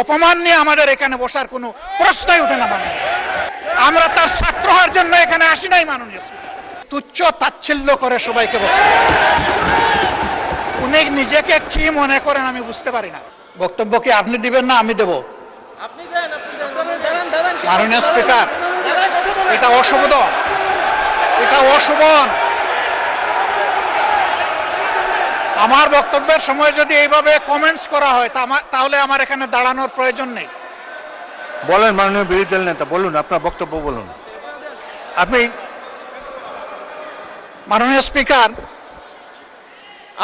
অপমান নিয়ে আমাদের এখানে বসার কোনো প্রশ্নই ওঠে না। মানে আমরা তার ছাত্র হওয়ার জন্য এখানে আসি নাই। মাননীয় তুচ্ছ তাচ্ছিল্য করে সবাইকে উনি নিজেকে কি মনে করেন আমি বুঝতে পারি না। বক্তব্য কি আপনি দিবেন না আমি দেব? মাননীয় স্পিকার, এটা অশোভন, এটা অশোভন। আমার বক্তব্যের সময় যদি এইভাবে কমেন্টস করা হয় তাহলে আমার এখানে দাঁড়ানোর প্রয়োজন নেই। বলেন মাননীয় বিরোধী দল নেতা, বলুন আপনার বক্তব্য বলুন। আপনি মাননীয় স্পিকার,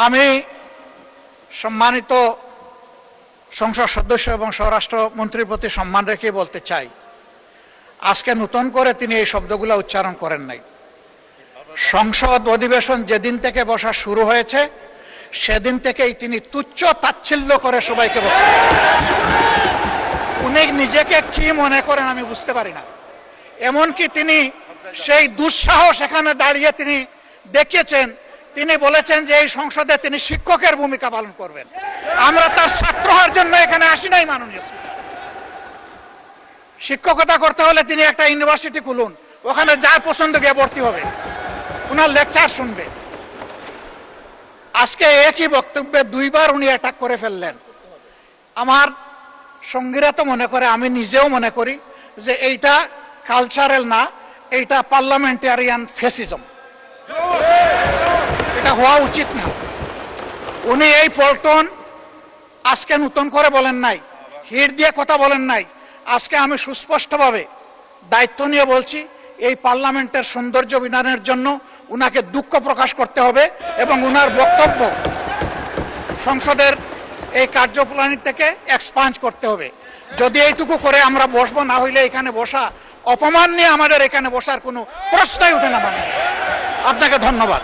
আমি সম্মানিত সংসদ সদস্য এবং স্বরাষ্ট্রমন্ত্রীর প্রতি সম্মান রেখে বলতে চাই, আজকে নতুন করে তিনি এই শব্দগুলো উচ্চারণ করেন নাই। সংসদ অধিবেশন যেদিন থেকে বসা শুরু হয়েছে সেদিন থেকেই তিনি তুচ্ছ তাচ্ছিল্য করে সবাইকে উনি নিজেকে কি মনে করেন আমি বুঝতে পারি না। এমনকি তিনি সেই দুঃসাহস এখানে দাঁড়িয়ে তিনি দেখিয়েছেন, তিনি বলেছেন যে এই সংসদে তিনি শিক্ষকের ভূমিকা পালন করবেন। আমরা তার ছাত্র হওয়ার জন্য এখানে আসি নাই। মাননীয় শিক্ষকতা করতে হলে তিনি একটা ইউনিভার্সিটি খুলুন, ওখানে যার পছন্দ গিয়ে ভর্তি হবে, ওনার লেকচার শুনবে। আজকে একই বক্তব্যে দুইবার উনি অ্যাটাক করে ফেললেন। আমার সঙ্গীরা তো মনে করে, আমি নিজেও মনে করি যে এইটা কালচারাল না, এইটা পার্লামেন্টারিয়ান ফ্যাসিজম। এটা হওয়া উচিত না। উনি এই পল্টন আজকে নতুন করে বলেন নাই, হিট দিয়ে কথা বলেন নাই। আজকে আমি সুস্পষ্টভাবে দায়িত্ব নিয়ে বলছি, এই পার্লামেন্টের সৌন্দর্য বিধানের জন্য উনাকে দুঃখ প্রকাশ করতে হবে এবং উনার বক্তব্য সংসদের এই কার্যপ্রণালী থেকে এক্সপান্ড করতে হবে। যদি এইটুকু করে আমরা বসবো, না হইলে এখানে বসা অপমান নিয়ে আমাদের এখানে বসার কোনো প্রশ্নই ওঠে না। মানে আপনাকে ধন্যবাদ।